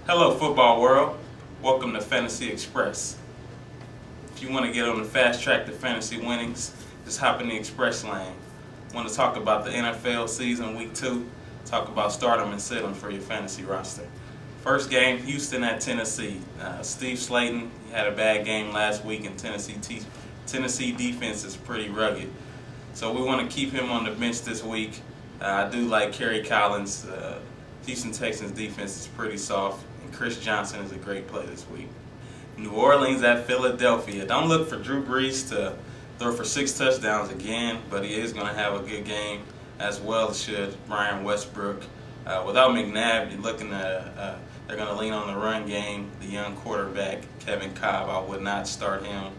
Hello, football world. Welcome to Fantasy Express. If you want to get on the fast track to fantasy winnings, just hop in the express lane. Want to talk about the NFL season, week 2, talk about start 'em and sit 'em for your fantasy roster. First game, Houston at Tennessee. Steve Slayton, he had a bad game last week, and Tennessee defense is pretty rugged. So we want to keep him on the bench this week. I do like Kerry Collins. Houston Texans defense is pretty soft, and Chris Johnson is a great play this week. New Orleans at Philadelphia. Don't look for Drew Brees to throw for 6 touchdowns again, but he is going to have a good game, as well should Brian Westbrook. Without McNabb, you're looking at they're going to lean on the run game. The young quarterback, Kevin Kolb, I would not start him.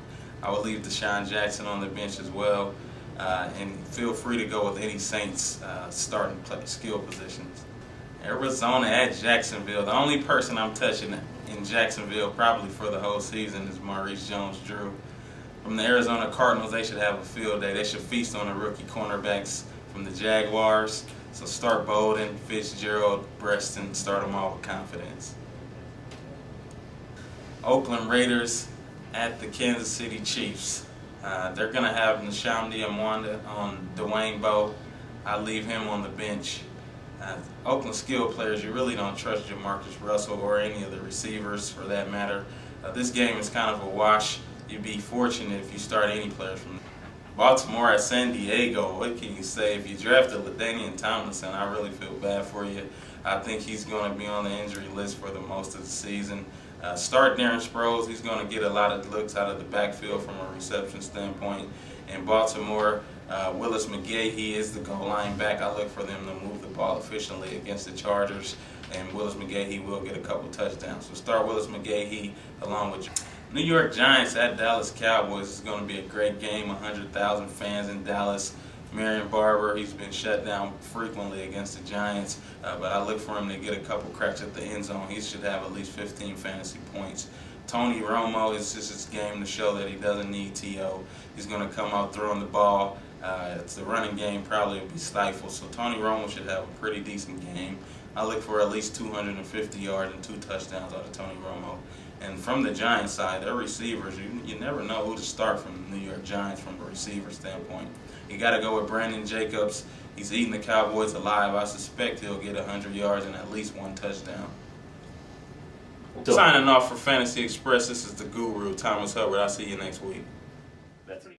I would leave Deshaun Jackson on the bench as well. And feel free to go with Eddie Saints starting skill positions. Arizona at Jacksonville. The only person I'm touching in Jacksonville probably for the whole season is Maurice Jones-Drew. From the Arizona Cardinals, they should have a field day. They should feast on the rookie cornerbacks from the Jaguars. So start Bolden, Fitzgerald, Preston, start them all with confidence. Oakland Raiders at the Kansas City Chiefs. They're going to have Nnamdi Amwanda on Dwayne Bowe. I leave him on the bench. Oakland skill players, you really don't trust Jamarcus Russell or any of the receivers for that matter. This game is kind of a wash. You'd be fortunate if you start any players from Baltimore at San Diego. What can you say? If you drafted LaDainian Tomlinson, I really feel bad for you. I think he's going to be on the injury list for the most of the season. Start Darren Sproles. He's going to get a lot of looks out of the backfield from a reception standpoint. In Baltimore, Willis McGahee is the goal line back. I look for them to move the ball efficiently against the Chargers, and Willis McGahee will get a couple touchdowns. So start Willis McGahee along with New York Giants at Dallas Cowboys. Is going to be a great game. 100,000 fans in Dallas. Marion Barber, he's been shut down frequently against the Giants, but I look for him to get a couple cracks at the end zone. He should have at least 15 fantasy points. Tony Romo, is just his game to show that he doesn't need T.O. He's going to come out throwing the ball. It's the running game probably will be stifled, so Tony Romo should have a pretty decent game. I look for at least 250 yards and 2 touchdowns out of Tony Romo. And from the Giants side, their receivers, you never know who to start from the New York Giants from a receiver standpoint. You got to go with Brandon Jacobs. He's eating the Cowboys alive. I suspect he'll get 100 yards and at least 1 touchdown. Signing off for Fantasy Express, this is the Guru, Thomas Hubbard. I'll see you next week.